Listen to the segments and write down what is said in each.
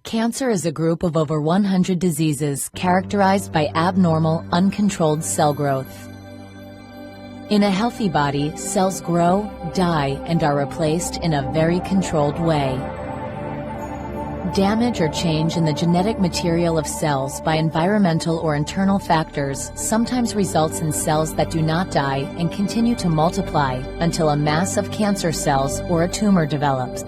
Cancer is a group of over 100 diseases characterized by abnormal, uncontrolled cell growth. In a healthy body, cells grow, die, and are replaced in a very controlled way. Damage or change in the genetic material of cells by environmental or internal factors sometimes results in cells that do not die and continue to multiply until a mass of cancer cells or a tumor develops.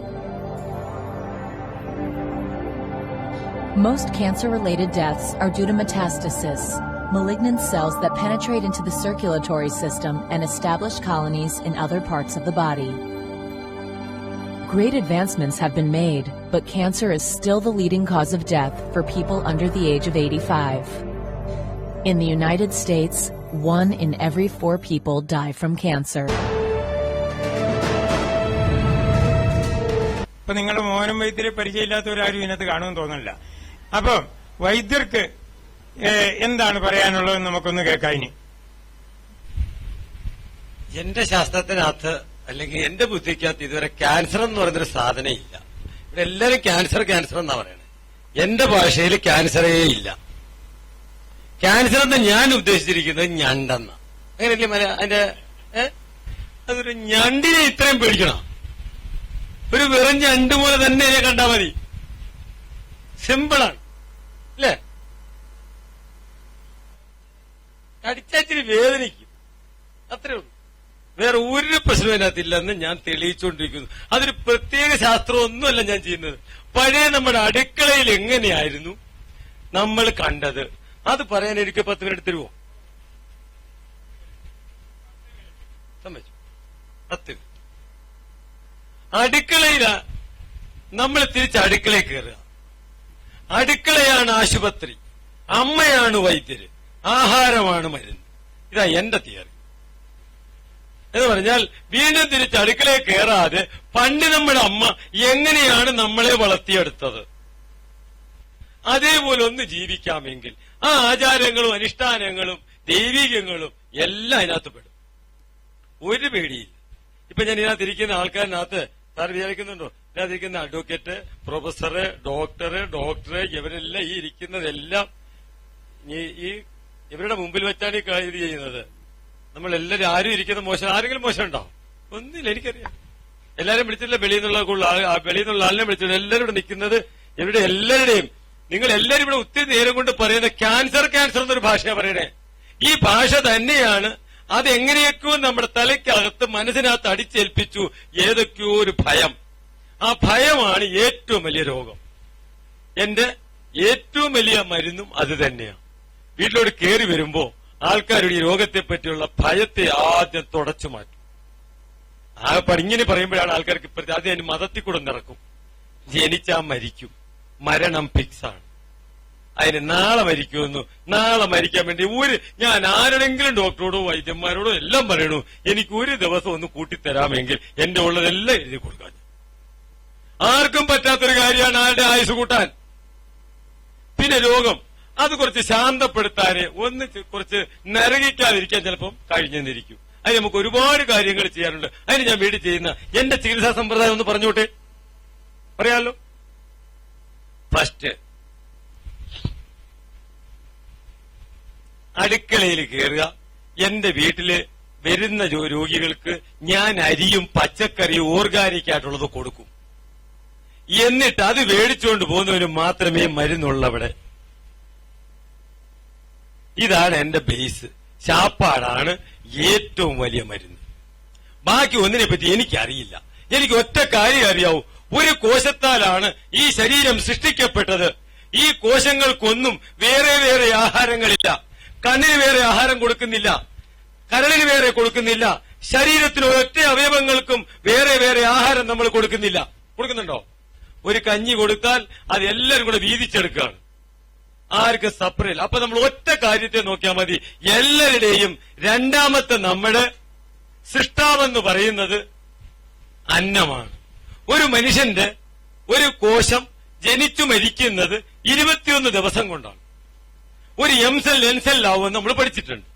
Most cancer-related deaths are due to metastasis, malignant cells that penetrate into the circulatory system and establish colonies in other parts of the body. Great advancements have been made, but cancer is still the leading cause of death for people under the age of 85. In the United States, 1 in every 4 people die from cancer. നിങ്ങളുടെ മോഹനം വൈദ്യരെ പരിചയമില്ലാത്തവരാരും ഇതിനകത്ത് കാണുമെന്ന് തോന്നുന്നില്ല. അപ്പൊ വൈദ്യർക്ക് എന്താണ് പറയാനുള്ളത് നമുക്കൊന്ന് കേൾക്കാം. ഇനി എന്റെ ശാസ്ത്രത്തിനകത്ത് അല്ലെങ്കിൽ എന്റെ ബുദ്ധിക്കകത്ത് ഇതുവരെ ക്യാൻസർ എന്ന് പറയുന്നൊരു സാധനം ഇല്ല. ഇവിടെ എല്ലാവരും ക്യാൻസർ ക്യാൻസർ എന്നാ പറയണത്. എന്റെ ഭാഷയിൽ ക്യാൻസറേ ഇല്ല. ക്യാൻസർ എന്ന് ഞാൻ ഉദ്ദേശിച്ചിരിക്കുന്നത് ഞണ്ടെന്ന. അങ്ങനെയല്ലേ അതിന്റെ അതൊരു ഞണ്ടിനെ ഇത്രയും പേടിക്കണം? ഒരു വെറും ഞണ്ട് പോലെ തന്നെ ഇതിനെ കണ്ടാൽ മതി. സിമ്പിളാണ് അല്ലേ? കടിച്ചാച്ചിരി വേദനിക്കും, അത്രേ ഉള്ളൂ. വേറെ ഒരു പ്രശ്നവും അതിനകത്തില്ലെന്ന് ഞാൻ തെളിയിച്ചുകൊണ്ടിരിക്കുന്നു. അതൊരു പ്രത്യേക ശാസ്ത്രമൊന്നുമല്ല ഞാൻ ചെയ്യുന്നത്. പഴയ നമ്മുടെ അടുക്കളയിൽ എങ്ങനെയായിരുന്നു നമ്മൾ കണ്ടത് അത് പറയാൻ എനിക്ക് 10 മിനിറ്റ് തരുമോ? സമ്മതിച്ചു? 10 മിനിറ്റ്. അടുക്കളയിലാ നമ്മൾ തിരിച്ച് അടുക്കളയിൽ കയറുക. അടുക്കളയാണ് ആശുപത്രി, അമ്മയാണ് വൈദ്യര്, ആഹാരമാണ് മരുന്ന്. ഇതാ എന്റെ തിയറി. എന്ന് പറഞ്ഞാൽ വീണ്ടും തിരിച്ച് അടുക്കളയിൽ കയറാതെ പണ്ട് നമ്മുടെ അമ്മ എങ്ങനെയാണ് നമ്മളെ വളർത്തിയെടുത്തത് അതേപോലെ ഒന്ന് ജീവിക്കാമെങ്കിൽ ആ ആചാരങ്ങളും അനുഷ്ഠാനങ്ങളും ദൈവികങ്ങളും എല്ലാം അതിനകത്ത് പെടും. ഒരു പേടിയില്ല. ഇപ്പൊ ഞാൻ ഇതിനകത്തിരിക്കുന്ന ആൾക്കാരിനകത്ത് സാർ വിചാരിക്കുന്നുണ്ടോ? ഇതിനകത്തിരിക്കുന്ന അഡ്വക്കേറ്റ്, പ്രൊഫസറ്, ഡോക്ടറ് ഇവരെല്ലാം ഈ ഇരിക്കുന്നതെല്ലാം ഈ ഇവരുടെ മുമ്പിൽ വെച്ചാണ് ഈ ഇത് ചെയ്യുന്നത്. നമ്മളെല്ലാരും ആരും ഇരിക്കുന്ന മോശം, ആരെങ്കിലും മോശം ഉണ്ടാവും? ഒന്നുമില്ല, എനിക്കറിയാം. എല്ലാരും വിളിച്ചില്ല, വെളിയിൽ നിന്നുള്ള ആളിനെ വിളിച്ചില്ല. എല്ലാവരും ഇവിടെ നിൽക്കുന്നത് ഇവിടെ എല്ലാവരുടെയും നിങ്ങൾ എല്ലാവരും ഇവിടെ ഒത്തിരി നേരം കൊണ്ട് പറയുന്ന ക്യാൻസർ എന്നൊരു ഭാഷയാണ് പറയണേ. ഈ ഭാഷ തന്നെയാണ് അതെങ്ങനെയൊക്കെയോ നമ്മുടെ തലയ്ക്കകത്ത് മനസ്സിനകത്ത് അടിച്ചേൽപ്പിച്ചു ഏതൊക്കെയോ ഒരു ഭയം. ആ ഭയമാണ് ഏറ്റവും വലിയ രോഗം. എന്റെ ഏറ്റവും വലിയ മരുന്നും അത് തന്നെയാണ്. വീട്ടിലോട്ട് കയറി വരുമ്പോ ആൾക്കാരുടെ ഈ രോഗത്തെ പറ്റിയുള്ള ഭയത്തെ ആദ്യം തുടച്ചു മാറ്റും. ഇങ്ങനെ പറയുമ്പോഴാണ് ആൾക്കാർക്ക് ഇപ്പോഴത്തെ ആദ്യം അതിന് മതത്തിൽ കൂടെ നിറക്കും. ജനിച്ചാ മരിക്കും, മരണം ഫിക്സാണ്. അതിന് നാളെ മരിക്കുമെന്നു, നാളെ മരിക്കാൻ വേണ്ടി ഞാൻ ആരുടെങ്കിലും ഡോക്ടറോടോ വൈദ്യന്മാരോടോ എല്ലാം പറയണു, എനിക്ക് ഒരു ദിവസം ഒന്ന് കൂട്ടിത്തരാമെങ്കിൽ എന്റെ ഉള്ളതെല്ലാം എഴുതി കൊടുക്കാൻ. ആർക്കും പറ്റാത്തൊരു കാര്യമാണ് ആരുടെ ആയുസ് കൂട്ടാൻ. പിന്നെ രോഗം അത് കുറച്ച് ശാന്തപ്പെടുത്താന് ഒന്ന് കുറച്ച് നരകിക്കാതിരിക്കാൻ ചിലപ്പം കഴിഞ്ഞെന്നിരിക്കും. അതിന് നമുക്ക് ഒരുപാട് കാര്യങ്ങൾ ചെയ്യാറുണ്ട്. അതിന് ഞാൻ വീട്ടിൽ ചെയ്യുന്ന എന്റെ ചികിത്സാ സമ്പ്രദായം ഒന്ന് പറഞ്ഞോട്ടെ, പറയാമല്ലോ. ഫസ്റ്റ് അടുക്കളയിൽ കയറുക. എന്റെ വീട്ടില് വരുന്ന രോഗികൾക്ക് ഞാൻ അരിയും പച്ചക്കറിയും ഓർഗാനിക് ആയിട്ടുള്ളത് കൊടുക്കും. എന്നിട്ട് അത് മേടിച്ചുകൊണ്ട് പോകുന്നവന് മാത്രമേ മരുന്നുള്ളവിടെ. ഇതാണ് എന്റെ ബേസ്. ശാപ്പാടാണ് ഏറ്റവും വലിയ മരുന്ന്. ബാക്കി ഒന്നിനെ പറ്റി എനിക്കറിയില്ല. എനിക്ക് ഒറ്റ കാര്യം അറിയാവൂ, ഒരു കോശത്താലാണ് ഈ ശരീരം സൃഷ്ടിക്കപ്പെട്ടത്. ഈ കോശങ്ങൾക്കൊന്നും വേറെ വേറെ ആഹാരങ്ങളില്ല. കണ്ണിന് വേറെ ആഹാരം കൊടുക്കുന്നില്ല, കരളിന് വേറെ കൊടുക്കുന്നില്ല, ശരീരത്തിന് ഒറ്റ അവയവങ്ങൾക്കും വേറെ വേറെ ആഹാരം നമ്മൾ കൊടുക്കുന്നില്ല. കൊടുക്കുന്നുണ്ടോ? ഒരു കഞ്ഞി കൊടുത്താൽ അത് എല്ലാവരും കൂടെ വീതിച്ചെടുക്കുകയാണ്, ആർക്കും സെപ്പറേറ്റ്. അപ്പൊ നമ്മൾ ഒറ്റ കാര്യത്തെ നോക്കിയാൽ മതി. എല്ലാവരുടെയും രണ്ടാമത്തെ നമ്മുടെ സൃഷ്ടാവെന്ന് പറയുന്നത് അന്നമാണ്. ഒരു മനുഷ്യന്റെ ഒരു കോശം ജനിച്ചു മരിക്കുന്നത് 21 ദിവസം കൊണ്ടാണ്. ഒരു എംസെൽ എൻസെൽ ആവുമെന്ന് നമ്മൾ പഠിച്ചിട്ടുണ്ട്.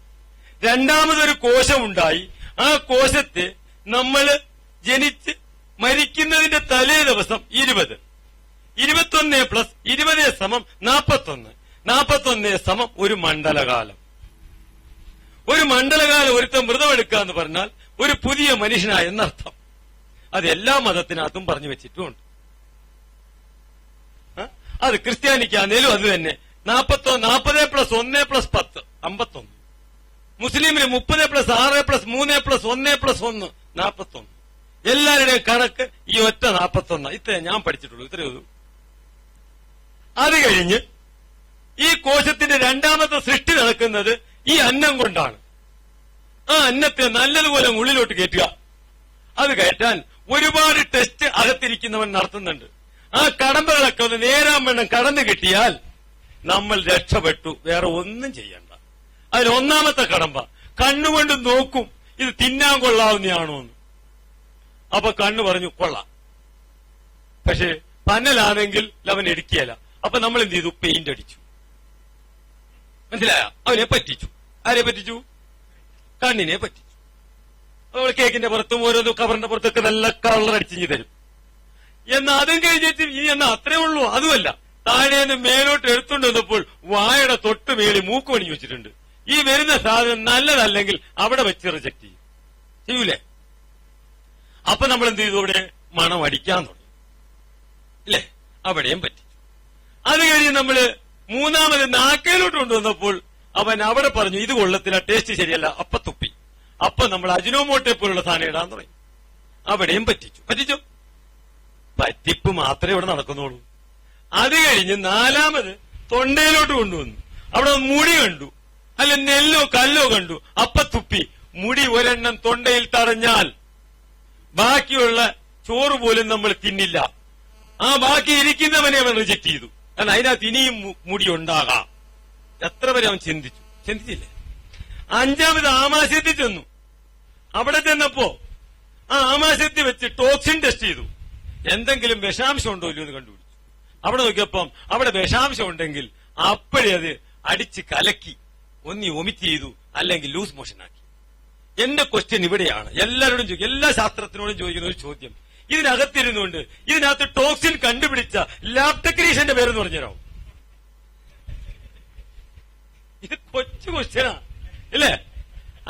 രണ്ടാമതൊരു കോശമുണ്ടായി, ആ കോശത്തെ നമ്മൾ ജനിച്ച് മരിക്കുന്നതിന്റെ തലേ ദിവസം 20 21 + 20 = 41. 41 = ഒരു മണ്ഡലകാലം. ഒരു മണ്ഡലകാലം ഒരുത്തം വ്രതമെടുക്കുക എന്ന് പറഞ്ഞാൽ ഒരു പുതിയ മനുഷ്യനായ എന്നർത്ഥം. അത് എല്ലാ മതത്തിനകത്തും പറഞ്ഞു വെച്ചിട്ടുമുണ്ട്. അത് ക്രിസ്ത്യാനിക്കാന്നേലും അത് തന്നെ. 40 + 1 + 10 51. മുസ്ലിമിന് 30 + 6 + 3 + 1 + 1 41. എല്ലാവരുടെയും കണക്ക് ഈ ഒറ്റ 41. ഇത്രേ ഞാൻ പഠിച്ചിട്ടുള്ളൂ. ഇത്രയേ. അത് കഴിഞ്ഞ് ഈ കോശത്തിന്റെ രണ്ടാമത്തെ സൃഷ്ടി നടക്കുന്നത് ഈ അന്നം കൊണ്ടാണ്. ആ അന്നത്തെ നല്ലതുപോലെ ഉള്ളിലോട്ട് കയറ്റുക. അത് കയറ്റാൻ ഒരുപാട് ടെസ്റ്റ് അകത്തിരിക്കുന്നവൻ നടത്തുന്നുണ്ട്. ആ കടമ്പകളൊക്കെ ഒന്ന് നേരാവണ്ണം കടന്നു കിട്ടിയാൽ നമ്മൾ രക്ഷപ്പെട്ടു. വേറെ ഒന്നും ചെയ്യണ്ട. അതിൽ ഒന്നാമത്തെ കടമ്പ കണ്ണുകൊണ്ട് നോക്കും ഇത് തിന്നാൻ കൊള്ളാവുന്നതാണോ എന്ന്. അപ്പൊ കണ്ണു പറഞ്ഞു കൊള്ളാം. പക്ഷെ പന്നലാണെങ്കിൽ അവൻ എടുക്കുകയല്ല. അപ്പൊ നമ്മൾ എന്ത് ചെയ്തു? പെയിന്റ് അടിച്ചു. മനസ്സിലായ? അവനെ പറ്റിച്ചു. ആരെ പറ്റിച്ചു? കണ്ണിനെ പറ്റിച്ചു. അപ്പോൾ കേക്കിന്റെ പുറത്തും ഓരോ കവറിന്റെ പുറത്തൊക്കെ നല്ല കളർ അടിച്ചു തരും. എന്നാൽ അതും കഴിഞ്ഞിട്ട് ഇനി എന്നാ അത്രേ ഉള്ളൂ. അതുമല്ല, താഴേന്ന് മേലോട്ട് എടുത്തുകൊണ്ട് വന്നപ്പോൾ വായയുടെ തൊട്ട് മേളി മൂക്ക് പണി വെച്ചിട്ടുണ്ട്. ഈ വരുന്ന സാധനം നല്ലതല്ലെങ്കിൽ അവിടെ വെച്ച് റിജക്ട് ചെയ്യും. ചെയ്യൂലേ? അപ്പൊ നമ്മൾ എന്ത് ചെയ്തു? അവിടെ മണം അടിക്കാൻ തുടങ്ങി. ഇല്ലേ? അവിടെയും പറ്റി. അത് കഴിഞ്ഞ് നമ്മള് മൂന്നാമത് നാക്കയിലോട്ട് കൊണ്ടുവന്നപ്പോൾ അവൻ അവിടെ പറഞ്ഞു ഇത് കൊള്ളത്തില്ല, ടേസ്റ്റ് ശരിയല്ല. അപ്പൊ തുപ്പി. അപ്പൊ നമ്മൾ അജിനോമോട്ടെ പോലുള്ള സാധനം ഇടാൻ തുടങ്ങി. അവിടെയും പറ്റിച്ചു. പറ്റിപ്പ് മാത്രമേ ഇവിടെ നടക്കുന്നുള്ളൂ. അത് കഴിഞ്ഞ് നാലാമത് തൊണ്ടയിലോട്ട് കൊണ്ടുവന്നു. അവിടെ മുടി കണ്ടു, അല്ല നെല്ലോ കല്ലോ കണ്ടു. അപ്പ തുപ്പി. മുടി ഒരെണ്ണം തൊണ്ടയിൽ തടഞ്ഞാൽ ബാക്കിയുള്ള ചോറ് പോലും നമ്മൾ തിന്നില്ല. ആ ബാക്കി ഇരിക്കുന്നവനെ അവൻ റിജക്ട് ചെയ്തു. കാരണം അതിനകത്ത് ഇനിയും മുടി ഉണ്ടാകാം. എത്ര വരെ അവൻ ചിന്തിച്ചില്ലേ? അഞ്ചാമത് ആമാശയത്തിൽ ചെന്നു. അവിടെ ചെന്നപ്പോ ആ ആമാശയത്തിൽ വെച്ച് ടോക്സിൻ ടെസ്റ്റ് ചെയ്തു. എന്തെങ്കിലും വിഷാംശം ഉണ്ടോ ഇല്ലയോ എന്ന് കണ്ടുപിടിച്ചു. അവിടെ നോക്കിയപ്പം അവിടെ വിഷാംശം ഉണ്ടെങ്കിൽ അപ്പോഴേ അത് അടിച്ച് കലക്കി ഒന്നി വൊമിറ്റ് ചെയ്തു, അല്ലെങ്കിൽ ലൂസ് മോഷൻ ആക്കി. എന്റെ ക്വസ്റ്റ്യൻ ഇവിടെയാണ്. എല്ലാവരോടും ചോദിക്കും, എല്ലാ ശാസ്ത്രത്തിനോടും ചോദിക്കുന്ന ഒരു ചോദ്യം. ഇതിനകത്തിരുന്നുകൊണ്ട് ഇതിനകത്ത് ടോക്സിൻ കണ്ടുപിടിച്ച ലാബ് ടെക്നീഷ്യന്റെ പേരെന്ന് പറഞ്ഞുതരാം. ഇത് കൊച്ചു ക്വസ്റ്റ്യനാ ഇല്ലേ?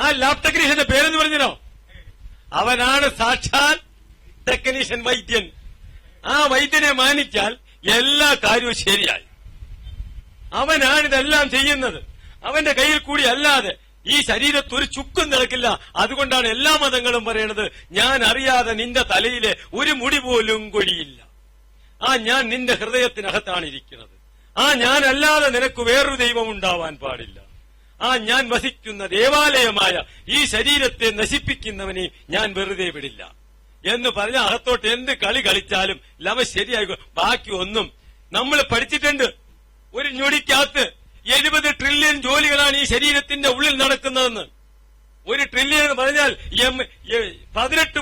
ആ ലാബ് ടെക്നീഷ്യന്റെ പേരെന്ന് പറഞ്ഞുതരാം. അവനാണ് സാക്ഷാൽ ടെക്നീഷ്യൻ വൈദ്യൻ. ആ വൈദ്യനെ മാനിച്ചാൽ എല്ലാ കാര്യവും ശരിയായി. അവനാണിതെല്ലാം ചെയ്യുന്നത്. അവന്റെ കയ്യിൽ കൂടി അല്ലാതെ ഈ ശരീരത്ത് ഒരു ചുക്കും നടക്കില്ല. അതുകൊണ്ടാണ് എല്ലാ മതങ്ങളും പറയണത് ഞാൻ അറിയാതെ നിന്റെ തലയിലെ ഒരു മുടി പോലും കൊഴിയില്ല. ആ ഞാൻ നിന്റെ ഹൃദയത്തിനകത്താണ് ഇരിക്കുന്നത്. ആ ഞാനല്ലാതെ നിനക്ക് വേറൊരു ദൈവം ഉണ്ടാവാൻ പാടില്ല. ആ ഞാൻ വസിക്കുന്ന ദേവാലയമായ ഈ ശരീരത്തെ നശിപ്പിക്കുന്നവനെ ഞാൻ വെറുതെ വിടില്ല എന്ന് പറഞ്ഞ അകത്തോട്ട് എന്ത് കളി കളിച്ചാലും ലവ ശരിയായി. ബാക്കി ഒന്നും നമ്മൾ പഠിച്ചിട്ടുണ്ട്. ഒരു ഞൊടിക്കകത്ത് 70 ട്രില്യൺ ജോലികളാണ് ഈ ശരീരത്തിന്റെ ഉള്ളിൽ നടക്കുന്നതെന്ന്. 1 ട്രില്യൺ എന്ന് പറഞ്ഞാൽ 18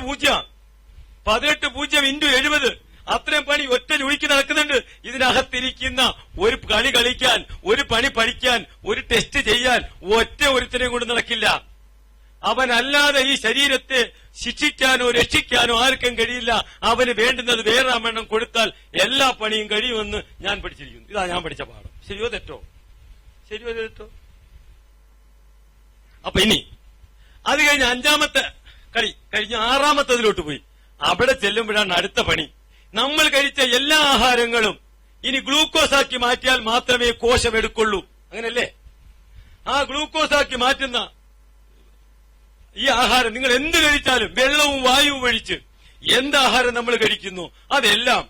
പൂജ്യം ഇൻറ്റു 70. അത്രയും പണി ഒറ്റ ഞൊടിക്ക് നടക്കുന്നുണ്ട്. ഇതിനകത്തിരിക്കുന്ന ഒരു കളി കളിക്കാൻ, ഒരു പണി പഠിക്കാൻ, ഒരു ടെസ്റ്റ് ചെയ്യാൻ ഒറ്റ ഒരുത്തനെയും കൊണ്ട് നടക്കില്ല. അവനല്ലാതെ ഈ ശരീരത്തെ ശിക്ഷിക്കാനോ രക്ഷിക്കാനോ ആർക്കും കഴിയില്ല. അവന് വേണ്ടുന്നത് വേറെ അമ്മണ്ണം കൊടുത്താൽ എല്ലാ പണിയും കഴിയുമെന്ന് ഞാൻ പഠിച്ചിരിക്കുന്നു. ഇതാ ഞാൻ പഠിച്ച പാഠം. ശരിയോ തെറ്റോ? അപ്പൊ ഇനി അത് കഴിഞ്ഞ് അഞ്ചാമത്തെ കളി കഴിഞ്ഞ് ആറാമത്തതിലോട്ട് പോയി. അവിടെ ചെല്ലുമ്പോഴാണ് അടുത്ത പണി. നമ്മൾ കഴിച്ച എല്ലാ ആഹാരങ്ങളും ഇനി ഗ്ലൂക്കോസാക്കി മാറ്റിയാൽ മാത്രമേ കോശം എടുക്കുള്ളൂ. അങ്ങനല്ലേ? ആ ഗ്ലൂക്കോസാക്കി മാറ്റുന്ന ഈ ആഹാരം നിങ്ങൾ എന്ത് കഴിച്ചാലും വെള്ളവും വായുവും ഒഴിച്ച് എന്താഹാരം നമ്മൾ കഴിക്കുന്നു അതെല്ലാം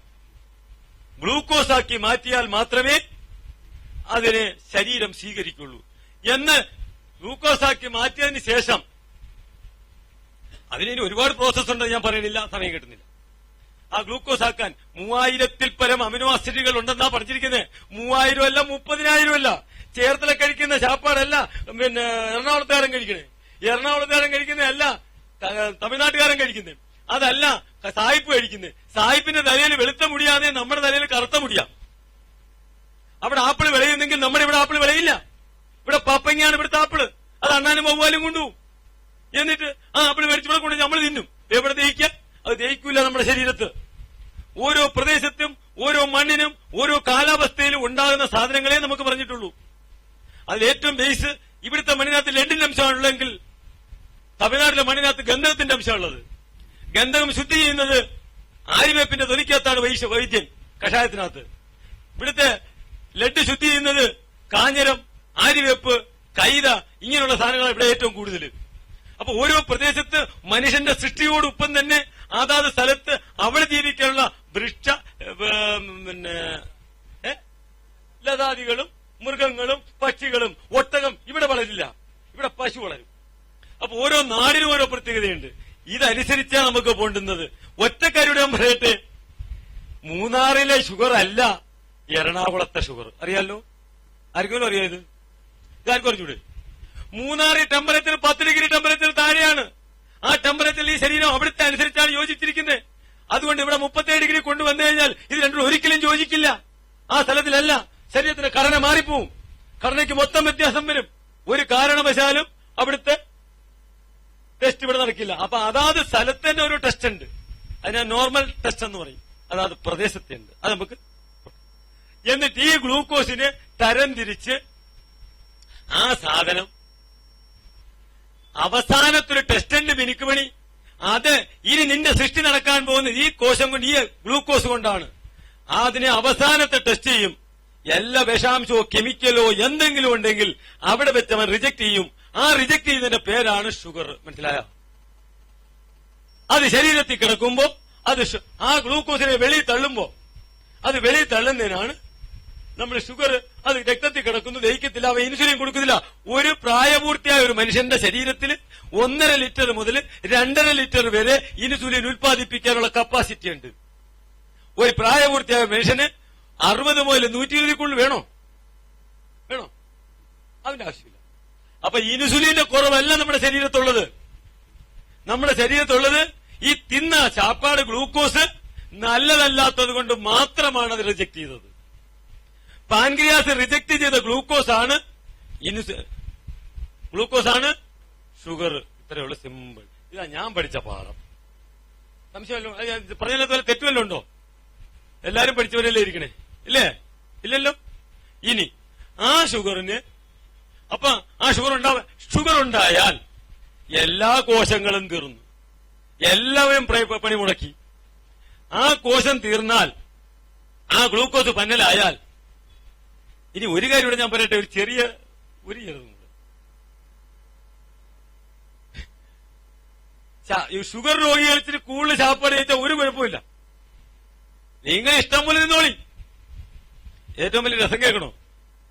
ഗ്ലൂക്കോസാക്കി മാറ്റിയാൽ മാത്രമേ അതിനെ ശരീരം സ്വീകരിക്കുള്ളൂ. എന്ന് ഗ്ലൂക്കോസാക്കി മാറ്റിയതിന് ശേഷം അതിന് ഒരുപാട് പ്രോസസ് ഉണ്ട്, ഞാൻ പറയണില്ല, സമയം കിട്ടുന്നില്ല. ആ ഗ്ലൂക്കോസ് ആക്കാൻ 3000-ൽ പരം അമിനോ ആസിഡുകൾ ഉണ്ടെന്നാ പഠിച്ചിരിക്കുന്നത്. 3000 അല്ല, 30,000 അല്ല. ചേർത്തല കഴിക്കുന്ന ചാപ്പാടല്ല പിന്നെ എറണാകുളത്തുകാരൻ കഴിക്കണേ. എറണാകുളത്തുകാരൻ കഴിക്കുന്നതല്ല തമിഴ്നാട്ടുകാരൻ കഴിക്കുന്നത്. അതല്ല സായിപ്പ് കഴിക്കുന്നത്. സായിപ്പിന്റെ തലയിൽ വെളുത്ത മുടിയാതെ നമ്മുടെ തലയിൽ കറുത്ത മുടിയാ. അവിടെ ആപ്പിള് വിളയുന്നെങ്കിൽ നമ്മുടെ ഇവിടെ ആപ്പിള് വിളയില്ല. ഇവിടെ പപ്പങ്ങയാണ് ഇവിടുത്തെ ആപ്പിള്. അത് അണ്ണാനും വവ്വാലും കൊണ്ടുപോകും. എന്നിട്ട് ആ ആപ്പിള് മേടിച്ച് ഇവിടെ കൊണ്ട് നമ്മൾ തിന്നും. എവിടെ ദഹിക്കാൻ? അത് ദഹിക്കൂല നമ്മുടെ ശരീരത്ത്. ഓരോ പ്രദേശത്തും ഓരോ മണ്ണിനും ഓരോ കാലാവസ്ഥയിലും ഉണ്ടാകുന്ന സാധനങ്ങളെ നമുക്ക് പറഞ്ഞിട്ടുള്ളൂ. അതിൽ ഏറ്റവും ബേസ് ഇവിടുത്തെ മണ്ണിനകത്ത് ലെഡിന്റെ അംശമാണുള്ളെങ്കിൽ തമിഴ്നാട്ടിലെ മണ്ണിനകത്ത് ഗന്ധകത്തിന്റെ അംശമുള്ളത്. ഗന്ധകം ശുദ്ധി ചെയ്യുന്നത് ആര്യവേപ്പിന്റെ തൊലിക്കകത്താണ് വൈദ്യൻ കഷായത്തിനകത്ത്. ഇവിടുത്തെ ലെഡ് ശുദ്ധി ചെയ്യുന്നത് കാഞ്ഞിരം, ആര്യവേപ്പ്, കൈത ഇങ്ങനെയുള്ള സാധനങ്ങളാണ് ഇവിടെ ഏറ്റവും കൂടുതൽ. അപ്പൊ ഓരോ പ്രദേശത്ത് മനുഷ്യന്റെ സൃഷ്ടിയോടൊപ്പം തന്നെ അതാത് സ്ഥലത്ത് അവിടെ ജീവിക്കാനുള്ള വൃക്ഷ ലതാദികളും മൃഗങ്ങളും പക്ഷികളും ഒട്ടകം ഇവിടെ വളരില്ല, ഇവിടെ പശു വളരും. അപ്പൊ ഓരോ നാടിനും ഓരോ പ്രത്യേകതയുണ്ട്. ഇതനുസരിച്ചാണ് നമുക്ക് പോണ്ടുന്നത്. ഒറ്റക്കാരുടെ ഞാൻ പറയട്ടെ, മൂന്നാറിലെ ഷുഗർ അല്ല എറണാകുളത്തെ ഷുഗർ. അറിയാലോ? ആർക്കെങ്കിലും അറിയാം ഇത്? ഇതാർക്കും അറിഞ്ഞൂടെ? മൂന്നാറിൽ ടെമ്പറേച്ചർ 10 ഡിഗ്രി ടെമ്പറേച്ചർ താഴെയാണ്. ആ ടെമ്പറേച്ചറിൽ ഈ ശരീരം അവിടുത്തെ അനുസരിച്ചാണ് യോജിച്ചിരിക്കുന്നത്. അതുകൊണ്ട് ഇവിടെ 37 ഡിഗ്രി കൊണ്ടുവന്നു കഴിഞ്ഞാൽ ഇത് രണ്ടും ഒരിക്കലും യോജിക്കില്ല. ആ സ്ഥലത്തിലല്ല, ശരീരത്തിന്റെ ഘടന മാറിപ്പോവും. ഘടനയ്ക്ക് മൊത്തം വ്യത്യാസം വരും. ഒരു കാരണവശാലും അവിടുത്തെ ടെസ്റ്റ് ഇവിടെ നടക്കില്ല. അപ്പൊ അതാത് സ്ഥലത്തിന്റെ ഒരു ടെസ്റ്റ് ഉണ്ട്, അതിനെ നോർമൽ ടെസ്റ്റ് എന്ന് പറയും. അതാത് പ്രദേശത്തെ ഉണ്ട്, അത് നമുക്ക്. എന്നിട്ട് ഈ ഗ്ലൂക്കോസിനെ തരംതിരിച്ച് ആ സാധനം അവസാനത്തൊരു ടെസ്റ്റ് ഉണ്ട് മിനുക്ക് പണി. അത് ഇനി നിന്റെ സൃഷ്ടി നടക്കാൻ പോകുന്നത് ഈ കോശം കൊണ്ട്, ഈ ഗ്ലൂക്കോസ് കൊണ്ടാണ്. അതിനെ അവസാനത്തെ ടെസ്റ്റ് ചെയ്യും. എല്ലാ വിഷാംശമോ കെമിക്കലോ എന്തെങ്കിലും ഉണ്ടെങ്കിൽ അവിടെ വെച്ച് അവൻ റിജക്ട് ചെയ്യും. ആ റിജക്ട് ചെയ്യുന്നതിന്റെ പേരാണ് ഷുഗർ. മനസ്സിലായോ? അത് ശരീരത്തിൽ കിടക്കുമ്പോ അത് ആ ഗ്ലൂക്കോസിനെ വെളിയിൽ തള്ളുമ്പോ അത് വെളിയിൽ തള്ളുന്നതിനാണ് നമ്മൾ ഷുഗർ. അത് രക്തത്തിൽ കിടക്കുന്നു, ദഹിക്കത്തില്ല, അവ ഇൻസുലിൻ കൊടുക്കുന്നില്ല. ഒരു പ്രായപൂർത്തിയായ ഒരു മനുഷ്യന്റെ ശരീരത്തിൽ 1.5 ലിറ്റർ മുതൽ 2.5 ലിറ്റർ വരെ ഇൻസുലിൻ ഉൽപ്പാദിപ്പിക്കാനുള്ള കപ്പാസിറ്റി ഉണ്ട്. ഒരു പ്രായപൂർത്തിയായ മനുഷ്യന് 60 മുതൽ 120 വേണോ? അതിന്റെ ആവശ്യമില്ല. അപ്പൊ ഇൻസുലിന്റെ കുറവല്ല നമ്മുടെ ശരീരത്തുള്ളത്. നമ്മുടെ ശരീരത്തുള്ളത് ഈ തിന്ന ചാപ്പാട് ഗ്ലൂക്കോസ് നല്ലതല്ലാത്തത് കൊണ്ട് മാത്രമാണ് അത് റിജക്ട് ചെയ്തത്. പാൻക്രിയാസ് റിജക്ട് ചെയ്ത ഗ്ലൂക്കോസാണ് ഷുഗർ. ഇത്രയുള്ള സിമ്പിൾ. ഇതാ ഞാൻ പഠിച്ച പാഠം. സംശയമല്ലോ? പറഞ്ഞതുപോലെ തെറ്റുമല്ലോ ഉണ്ടോ? എല്ലാരും പഠിച്ചവരല്ലേ ഇരിക്കണേ, ഇല്ലേ? ഇല്ലല്ലോ. ഇനി ആ ഷുഗറിന്, അപ്പൊ ആ ഷുഗർ ഉണ്ടായാൽ എല്ലാ കോശങ്ങളും തീർന്നു, എല്ലാവരും പണി മുടക്കി. ആ കോശം തീർന്നാൽ, ആ ഗ്ലൂക്കോസ് പന്നലായാൽ, ഇനി ഒരു കാര്യം കൂടെ ഞാൻ പറയട്ടെ, ഒരു ചെറുതും കൂടെ. ഷുഗർ രോഗികൾക്ക് കൂടുതൽ ചാപ്പാട് കഴിച്ചാൽ ഒരു കുഴപ്പമില്ല. നിങ്ങൾ ഇഷ്ടം പോലെ നിന്നോളി. ഏറ്റവും വലിയ രസം കേൾക്കണോ?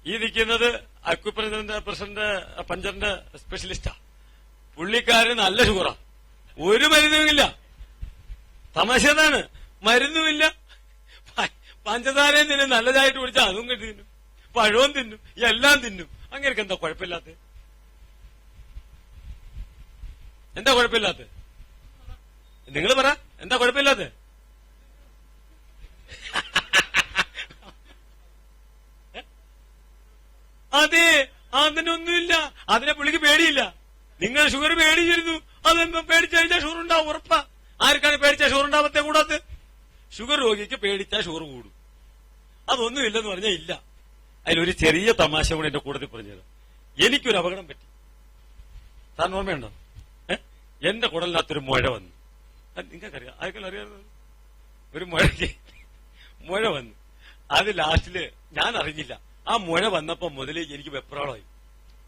ഈ നിൽക്കുന്നത് പ്രസിഡന്റ് പഞ്ചറിന്റെ സ്പെഷ്യലിസ്റ്റാ. പുള്ളിക്കാരന് നല്ല ഷുഗറാ, ഒരു മരുന്നുമില്ല. തമാശ അതാണ്, മരുന്നുമില്ല. പഞ്ചസാരയും തിന്നും, നല്ലതായിട്ട് കുടിച്ചാൽ അതും കെട്ടി തിന്നും, പഴവും തിന്നും, എല്ലാം തിന്നും. അങ്ങനെ എന്താ കുഴപ്പമില്ലാത്ത? എന്താ കുഴപ്പമില്ലാത്ത? നിങ്ങൾ പറ, എന്താ കുഴപ്പമില്ലാത്ത? അതെ, അതിനൊന്നുമില്ല. അതിനെ പുള്ളിക്ക് പേടിയില്ല. നിങ്ങൾ ഷുഗർ പേടിച്ചിരുന്നു, അതെന്തോ പേടിച്ചു കഴിഞ്ഞാൽ ഷുഗർ ഉണ്ടാവും, ഉറപ്പാ. ആർക്കാണ് പേടിച്ചാൽ ഷുഗർ ഉണ്ടാവത്തെ കൂടാത്ത? ഷുഗർ രോഗിക്ക് പേടിച്ചാൽ ഷുഗർ കൂടും. അതൊന്നുമില്ലെന്ന് പറഞ്ഞാൽ ഇല്ല. അതിലൊരു ചെറിയ തമാശ കൂടെ എന്റെ കൂട്ടത്തിൽ പറഞ്ഞുതരാം. എനിക്കൊരു അപകടം പറ്റി. സാറിന് ഓർമ്മയുണ്ടോ? എന്റെ കുടലിനകത്തൊരു മുഴ വന്നു. നിങ്ങൾക്കറിയാം, ആർക്കെല്ലാം അറിയാവുന്നത്? ഒരു മുഴ വന്നു. അത് ലാസ്റ്റില് ഞാൻ അറിഞ്ഞില്ല. ആ മുഴ വന്നപ്പോ മുതൽ എനിക്ക് വെപ്രാളമായി,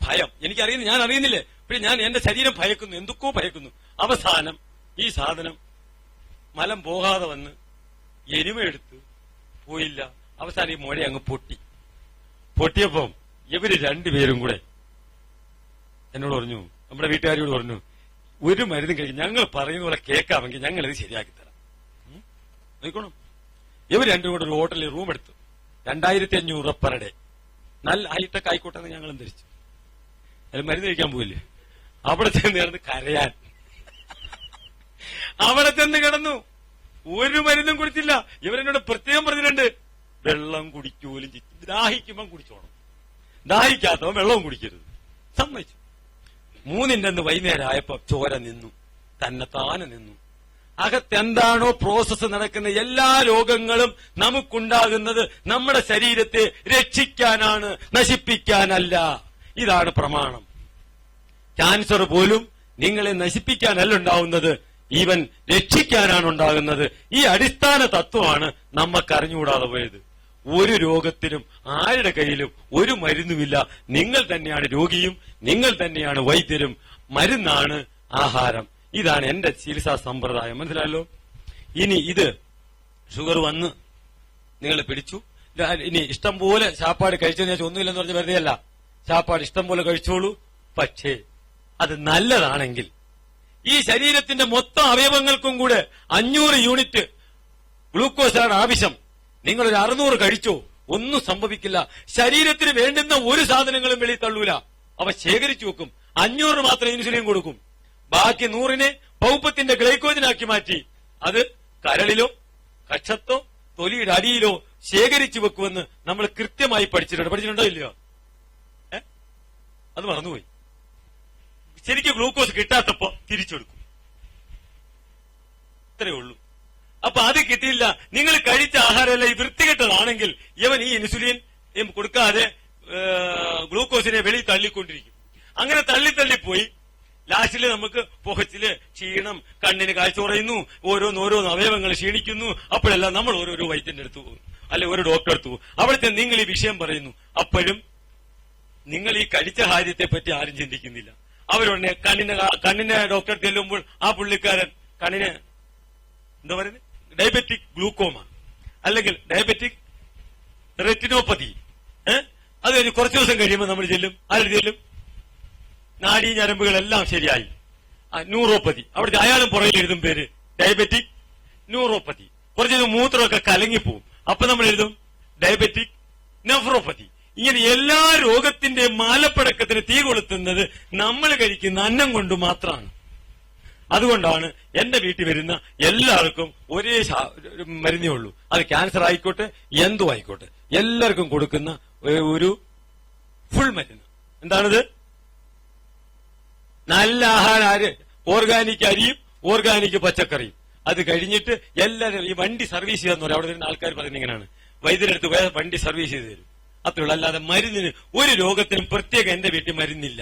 ഭയം. എനിക്കറിയുന്നു, ഞാൻ അറിയുന്നില്ലേ. പിന്നെ ഞാൻ എന്റെ ശരീരം ഭയക്കുന്നു, എന്തൊക്കെയോ ഭയക്കുന്നു. അവസാനം ഈ സാധനം മലം പോകാതെ വന്ന് എരുമയെടുത്ത് പോയില്ല. അവസാനം ഈ മുഴ അങ്ങ് പൊട്ടിയപ്പം ഇവര് രണ്ടുപേരും കൂടെ എന്നോട് പറഞ്ഞു, നമ്മുടെ വീട്ടുകാരോട് പറഞ്ഞു, ഒരു മരുന്നും കഴിക്കും, ഞങ്ങൾ പറയുന്ന പോലെ കേൾക്കാമെങ്കിൽ ഞങ്ങളിത് ശരിയാക്കി തരാം. നോക്കണം. ഇവർ രണ്ടും കൂടെ ഒരു ഹോട്ടലിൽ റൂം എടുത്തു. 2500 പെർ ഡേ. നല്ല ഹൈടെക് ആയിക്കോട്ടെ എന്ന് ഞങ്ങളും ധരിച്ചു. അത് മരുന്ന് കഴിക്കാൻ പോയില്ലേ. അവിടെ ചെന്ന് കിടന്ന് കരയാൻ. അവിടെ ചെന്ന് കിടന്നു, ഒരു മരുന്നും കുടിച്ചില്ല. ഇവരെന്നോട് പ്രത്യേകം പറഞ്ഞിട്ടുണ്ട്, വെള്ളം കുടിക്കൂലും, ദാഹിക്കുമ്പം കുടിച്ചോണം, ദാഹിക്കാത്തവൻ വെള്ളവും കുടിക്കരുത്. സമ്മതിച്ചു. 3 വൈകുന്നേരം ആയപ്പോ ചോര നിന്നു, തന്നെത്താനെ നിന്നു. അകത്തെന്താണോ പ്രോസസ്സ് നടക്കുന്ന എല്ലാ രോഗങ്ങളും നമുക്കുണ്ടാകുന്നത് നമ്മുടെ ശരീരത്തെ രക്ഷിക്കാനാണ്, നശിപ്പിക്കാനല്ല. ഇതാണ് പ്രമാണം. ക്യാൻസർ പോലും നിങ്ങളെ നശിപ്പിക്കാനല്ല ഉണ്ടാവുന്നത്, ഈവൻ രക്ഷിക്കാനാണ് ഉണ്ടാകുന്നത്. ഈ അടിസ്ഥാന തത്വമാണ് നമ്മക്കറിഞ്ഞുകൂടാതെ പോയത്. ഒരു രോഗത്തിനും ആരുടെ കയ്യിലും ഒരു മരുന്നുമില്ല. നിങ്ങൾ തന്നെയാണ് രോഗിയും, നിങ്ങൾ തന്നെയാണ് വൈദ്യരും. മരുന്നാണ് ആഹാരം. ഇതാണ് എന്റെ ചികിത്സാ സമ്പ്രദായം. മനസ്സിലായല്ലോ? ഇനി ഇത് ഷുഗർ വന്ന് നിങ്ങൾ പിടിച്ചു, ഇനി ഇഷ്ടം പോലെ ചാപ്പാട് കഴിച്ചെന്ന് വെച്ചാൽ ഒന്നുമില്ലെന്ന് പറഞ്ഞ് വെറുതെയല്ല, ചാപ്പാട് ഇഷ്ടം പോലെ കഴിച്ചോളൂ. പക്ഷേ അത് നല്ലതാണെങ്കിൽ ഈ ശരീരത്തിന്റെ മൊത്തം അവയവങ്ങൾക്കും കൂടെ 500 യൂണിറ്റ് ഗ്ലൂക്കോസാണ് ആവശ്യം. നിങ്ങളൊരു 600 കഴിച്ചോ, ഒന്നും സംഭവിക്കില്ല. ശരീരത്തിന് വേണ്ടുന്ന ഒരു സാധനങ്ങളും വെളിയിൽ തള്ളൂല, അവ ശേഖരിച്ചു വെക്കും. 500 മാത്രം ഇൻസുലിൻ കൊടുക്കും. ബാക്കി 100നെ പൗപ്പത്തിന്റെ ഗ്ലൈക്കോജനാക്കി മാറ്റി അത് കരളിലോ കക്ഷത്തോ തൊലിയുടെ അടിയിലോ ശേഖരിച്ചു വെക്കുമെന്ന് നമ്മൾ കൃത്യമായി പഠിച്ചിട്ടുണ്ടോ ഇല്ലയോ? അത് മറന്നുപോയി. ശരിക്കും ഗ്ലൂക്കോസ് കിട്ടാത്തപ്പോ തിരിച്ചെടുക്കും. ഇത്രയേ ഉള്ളൂ. അപ്പൊ അത് കിട്ടിയില്ല. നിങ്ങൾ കഴിച്ച ആഹാരമല്ല ഈ വൃത്തികെട്ടതാണെങ്കിൽ ഇവൻ ഈ ഇൻസുലിൻ കൊടുക്കാതെ ഗ്ലൂക്കോസിനെ വെളിയിൽ തള്ളിക്കൊണ്ടിരിക്കും. അങ്ങനെ തള്ളിപ്പോയി ലാസ്റ്റിൽ നമുക്ക് പുകച്ചില്, ക്ഷീണം, കണ്ണിന് കാഴ്ച കുറയുന്നു, ഓരോന്ന് അവയവങ്ങൾ ക്ഷീണിക്കുന്നു. അപ്പോഴെല്ലാം നമ്മൾ ഓരോരോ വൈദ്യന്റെ അടുത്ത് പോകും, അല്ലെ ഒരു ഡോക്ടറെ അടുത്ത് പോകും. അവിടുത്തെ നിങ്ങൾ ഈ വിഷയം പറയുന്നു. അപ്പോഴും നിങ്ങൾ ഈ കഴിച്ച കാര്യത്തെ പറ്റി ആരും ചിന്തിക്കുന്നില്ല. അവരുടനെ കണ്ണിന്റെ ഡോക്ടറെ ചെല്ലുമ്പോൾ ആ പുള്ളിക്കാരൻ കണ്ണിന് എന്താ പറയുന്നത്, ഡയബറ്റിക് ഗ്ലൂക്കോമ അല്ലെങ്കിൽ ഡയബറ്റിക് റെറ്റിനോപ്പതി. അത് കഴിഞ്ഞ് കുറച്ചു ദിവസം കഴിയുമ്പോൾ നമ്മൾ ചെല്ലും, ആരും ചെല്ലും, നാഡീ ഞരമ്പുകളെല്ലാം ശരിയായി, ന്യൂറോപ്പതി. അവിടുത്തെ അയാളും പുറകിൽ എഴുതും പേര് ഡയബറ്റിക് ന്യൂറോപ്പതി. കുറച്ച് മൂത്രമൊക്കെ കലങ്ങിപ്പോവും. അപ്പൊ നമ്മൾ എഴുതും ഡയബറ്റിക് നെഫ്രോപ്പതി. ഇങ്ങനെ എല്ലാ രോഗത്തിന്റെ മാലപ്പടക്കത്തിന് തീ കൊളുത്തുന്നത് നമ്മൾ കഴിക്കുന്ന അന്നം കൊണ്ട് മാത്രമാണ്. അതുകൊണ്ടാണ് എന്റെ വീട്ടിൽ വരുന്ന എല്ലാവർക്കും ഒരേ മരുന്നേ ഉള്ളൂ. അത് ക്യാൻസർ ആയിക്കോട്ടെ എന്തും ആയിക്കോട്ടെ, എല്ലാവർക്കും കൊടുക്കുന്ന ഒരു ഫുൾ മരുന്ന്. എന്താണിത്? നല്ല ആഹാരം, ഓർഗാനിക് അരിയും ഓർഗാനിക് പച്ചക്കറിയും. അത് കഴിഞ്ഞിട്ട് എല്ലാവരും ഈ വണ്ടി സർവീസ് ചെയ്യാന്ന് പറയും. അവിടെ വരുന്ന ആൾക്കാർ പറയുന്നത് ഇങ്ങനെയാണ്, വൈദ്യരെടുത്ത് വണ്ടി സർവീസ് ചെയ്ത് തരും. അത്രയുള്ളൂ. അല്ലാതെ മരുന്നിന് ഒരു രോഗത്തിനും പ്രത്യേകം എന്റെ വീട്ടിൽ മരുന്നില്ല.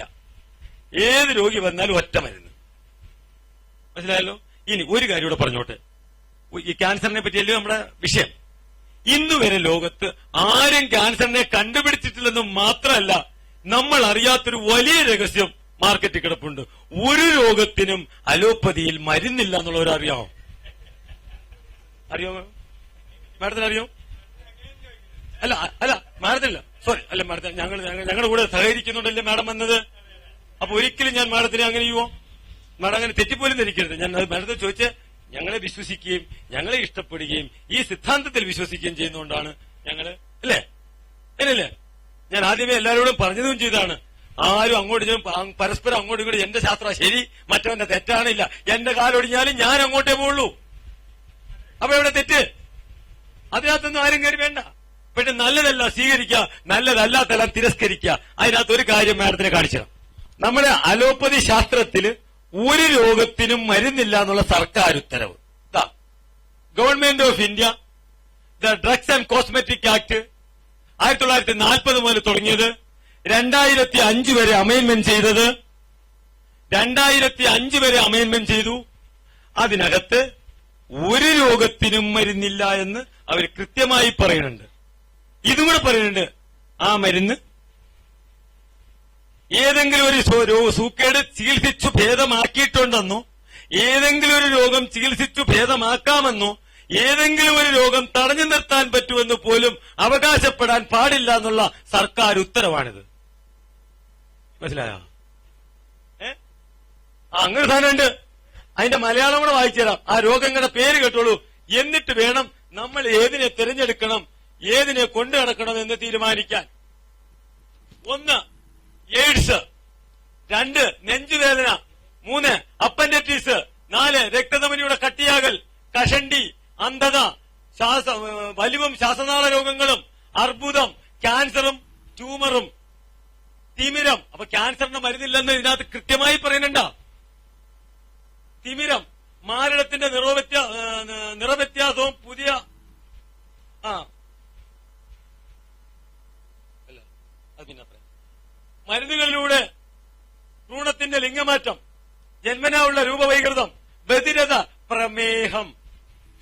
ഏത് രോഗി വന്നാലും ഒറ്റ മരുന്ന്. മനസ്സിലായല്ലോ? ഇനി ഒരു കാര്യം കൂടെ പറഞ്ഞോട്ടെ. ഈ ക്യാൻസറിനെ പറ്റിയല്ലോ നമ്മുടെ വിഷയം. ഇന്നുവരെ ലോകത്ത് ആരും ക്യാൻസറിനെ കണ്ടുപിടിച്ചിട്ടില്ലെന്നും മാത്രമല്ല, നമ്മൾ അറിയാത്തൊരു വലിയ രഹസ്യം മാർക്കറ്റിൽ കിടപ്പുണ്ട്. ഒരു രോഗത്തിനും അലോപ്പതിയിൽ മരുന്നില്ല എന്നുള്ളവരറിയാമോ? അറിയാമോ? മാഡത്തിന് അറിയോ? അല്ല മാഡത്തിനില്ല. സോറി, അല്ല മാഡത്തിന് ഞങ്ങളുടെ കൂടെ സഹകരിക്കുന്നുണ്ടല്ലേ മാഡം വന്നത്. അപ്പൊ ഒരിക്കലും ഞാൻ മാഡത്തിനെ അങ്ങനെ ചെയ്യുമോ? മാഡം അങ്ങനെ തെറ്റിപ്പോലും ധരിക്കരുത്. ഞാൻ മാഡത്തെ ചോദിച്ച് ഞങ്ങളെ വിശ്വസിക്കുകയും ഞങ്ങളെ ഇഷ്ടപ്പെടുകയും ഈ സിദ്ധാന്തത്തിൽ വിശ്വസിക്കുകയും ചെയ്യുന്നതുകൊണ്ടാണ് ഞങ്ങള്, അല്ലേ? എന്നല്ലേ ഞാൻ ആദ്യമേ എല്ലാവരോടും പറഞ്ഞതും ചെയ്താണ്. ആരും അങ്ങോട്ടും പരസ്പരം അങ്ങോട്ടും ഇങ്ങോട്ടും എന്റെ ശാസ്ത്രം ശരി മറ്റവന്റെ തെറ്റാണില്ല. എന്റെ കാലൊടിഞ്ഞാലും ഞാൻ അങ്ങോട്ടേ പോവുള്ളൂ. അപ്പൊ എവിടെ തെറ്റ്? അതിനകത്തൊന്നും ആരും കയറി വേണ്ട. പക്ഷെ നല്ലതല്ല സ്വീകരിക്കുക, നല്ലതല്ലാത്തെല്ലാം തിരസ്കരിക്കുക. അതിനകത്ത് ഒരു കാര്യം മാഡത്തിനെ കാണിച്ചു. നമ്മുടെ അലോപ്പതി ശാസ്ത്രത്തില് ഒരു രോഗത്തിനും മരുന്നില്ല എന്നുള്ള സർക്കാർ ഉത്തരവ്. Government of India the drugs and cosmetic act 1940 മുതൽ തുടങ്ങിയത്, 2005 വരെ അമെൻമെന്റ് ചെയ്തത്, 2005 വരെ അമെൻമെന്റ് ചെയ്തു. അതിനകത്ത് ഒരു രോഗത്തിനും മരുന്നില്ല എന്ന് അവർ കൃത്യമായി പറയുന്നുണ്ട്. ഇതും കൂടെ പറയുന്നുണ്ട്, ആ മരുന്ന് ഏതെങ്കിലും ഒരു സൂക്കേട് ചികിത്സിച്ചു ഭേദമാക്കിയിട്ടുണ്ടെന്നോ, ഏതെങ്കിലും ഒരു രോഗം ചികിത്സിച്ചു ഭേദമാക്കാമെന്നോ, ഏതെങ്കിലും ഒരു രോഗം തടഞ്ഞു നിർത്താൻ പറ്റുമെന്ന് പോലും അവകാശപ്പെടാൻ പാടില്ല എന്നുള്ള സർക്കാർ ഉത്തരവാണിത്. മനസ്സിലായോ? അങ്ങനെ സാധനമുണ്ട്. അതിന്റെ മലയാളം കൂടെ വായിച്ചു തരാം. ആ രോഗങ്ങളുടെ പേര് കേട്ടോളൂ. എന്നിട്ട് വേണം നമ്മൾ ഏതിനെ തിരഞ്ഞെടുക്കണം, ഏതിനെ കൊണ്ടു നടക്കണം എന്ന് തീരുമാനിക്കാൻ. 1 എയ്ഡ്സ്, 2 നെഞ്ചുവേദന, 3 അപ്പൻഡിറ്റിസ്, 4 രക്തധമനിയുടെ കട്ടിയാകൽ, കഷണ്ടി, അന്ധത, വലിവും ശ്വാസനാള രോഗങ്ങളും, അർബുദം, ക്യാൻസറും ട്യൂമറും, തിമിരം. അപ്പൊ ക്യാൻസറിന് മരുന്നില്ലെന്ന് ഇതിനകത്ത് കൃത്യമായി പറയുന്നുണ്ട്. തിമിരം, മാരടത്തിന്റെ നിറവ്യത്യാസവും പുതിയ മരുന്നുകളിലൂടെ ഭ്രൂണത്തിന്റെ ലിംഗമാറ്റം, ജന്മനാ ഉള്ള രൂപവൈകൃതം, ബധിരത, പ്രമേഹം,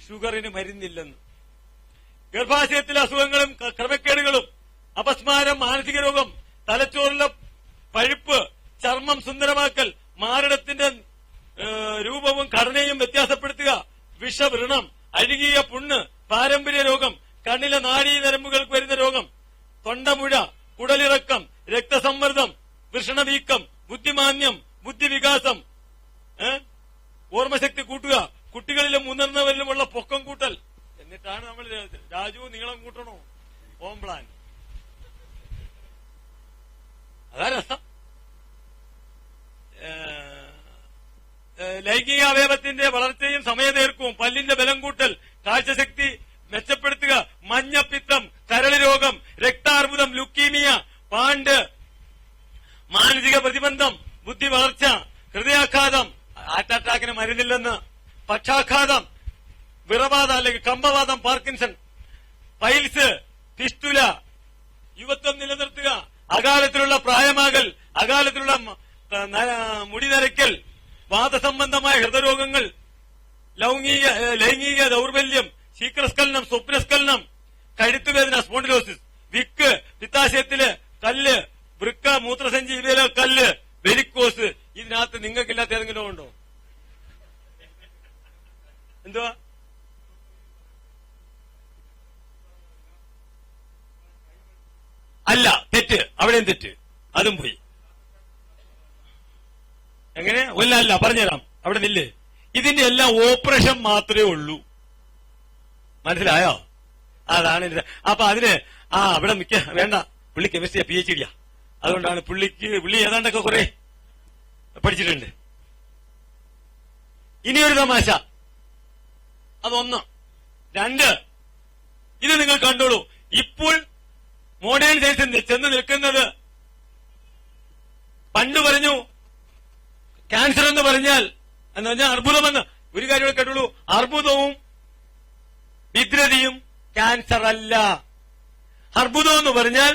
ഷുഗറിന് മരുന്നില്ലെന്ന്, ഗർഭാശയത്തിലെ അസുഖങ്ങളും ക്രമക്കേടുകളും, അപസ്മാരം, മാനസിക രോഗം, തലച്ചോറിലെ പഴുപ്പ്, ചർമ്മം സുന്ദരമാക്കൽ, മാരടത്തിന്റെ രൂപവും ഘടനയും വ്യത്യാസപ്പെടുത്തുക, വിഷവ്രണം, അഴുകിയ പുണ്ണ്, പാരമ്പര്യ രോഗം, കണ്ണിലെ നാഡീ നരമ്പുകൾക്ക് വരുന്ന രോഗം, തൊണ്ടമുഴ, കുടലിറക്കം, രക്തസമ്മർദ്ദം, വൃഷണവീക്കം, ബുദ്ധിമാന്യം, ബുദ്ധിവികാസം, ഓർമ്മശക്തി കൂട്ടുക, കുട്ടികളിലും മുതിർന്നവരിലുമുള്ള പൊക്കം കൂട്ടൽ. എന്നിട്ടാണ് നമ്മൾ രാജു നീളം കൂട്ടണോ ഓംപ്ലാൻ, അതാ രസം. ലൈംഗിക അവയവത്തിന്റെ വളർച്ചയും സമയദൈർഘ്യവും, പല്ലിന്റെ ബലം കൂട്ടൽ, കാഴ്ചശക്തി മെച്ചപ്പെടുത്തുക, മഞ്ഞപ്പിത്തം, കരൾ രോഗം, രക്താർബുദം, ലുക്കീമിയ, പാണ്ട്, മാനസിക പ്രതിബന്ധം, ബുദ്ധി വളർച്ച, ഹൃദയാഘാതം, ഹാർട്ട് അറ്റാക്കിന് മരുന്നില്ലെന്ന്, പക്ഷാഘാതം, വിറവാദം അല്ലെങ്കിൽ കമ്പവാദം, പാർക്കിൻസൺ, പൈൽസ്, ഫിസ്റ്റുല, യുവത്വം നിലനിർത്തുക, അകാലത്തിലുള്ള പ്രായമാകൽ, അകാലത്തിലുള്ള മുടി നരയ്ക്കൽ, വാദസംബന്ധമായ ഹൃദയരോഗങ്ങൾ, ലൈംഗിക ദൌർബല്യം, ശീഘ്രസ്ഖലനം, സ്വപ്നസ്ഖലനം, കഴുത്തുവേദന, സ്പോണ്ടിലോസിസ്, വിക്ക്, പിത്താശയത്തില് കല്ല്, വൃക്ക, മൂത്രസഞ്ചി ഇവയിലെ കല്ല്, വെരിക്കോസ്. ഇതിനകത്ത് നിങ്ങൾക്കില്ലാത്ത ഏതെങ്കിലും ഉണ്ടോ? എന്തുവാ? അല്ല, തെറ്റ്, അവിടെയും തെറ്റ്, അതും പോയി. എങ്ങനെ? അല്ല, പറഞ്ഞുതരാം, അവിടെ നില്ലേ. ഇതിന്റെ എല്ലാം ഓപ്പറേഷൻ മാത്രമേ ഉള്ളൂ. മനസ്സിലായോ? അതാണ്. അപ്പൊ അതിന് അവിടെ മിക്ക വേണ്ട, പുള്ളി കെമിസ്ട്രിയാ, PhD യാ. അതുകൊണ്ടാണ് പുള്ളി ഏതാണ്ടൊക്കെ കുറെ പഠിച്ചിട്ടുണ്ട്. ഇനിയൊരു തമാശ, അതൊന്ന്. രണ്ട്, ഇത് നിങ്ങൾ കണ്ടോളൂ. ഇപ്പോൾ മോഡേൺ സയൻസ് ചെന്ന് നിൽക്കുന്നത്, പണ്ട് പറഞ്ഞു ക്യാൻസർ എന്ന് പറഞ്ഞാൽ എന്ന് പറഞ്ഞാൽ അർബുദമെന്ന്. ഒരു കാര്യം കേട്ടുള്ളൂ, അർബുദവും വിദ്രതിയും ക്യാൻസർ അല്ല. അർബുദം എന്ന് പറഞ്ഞാൽ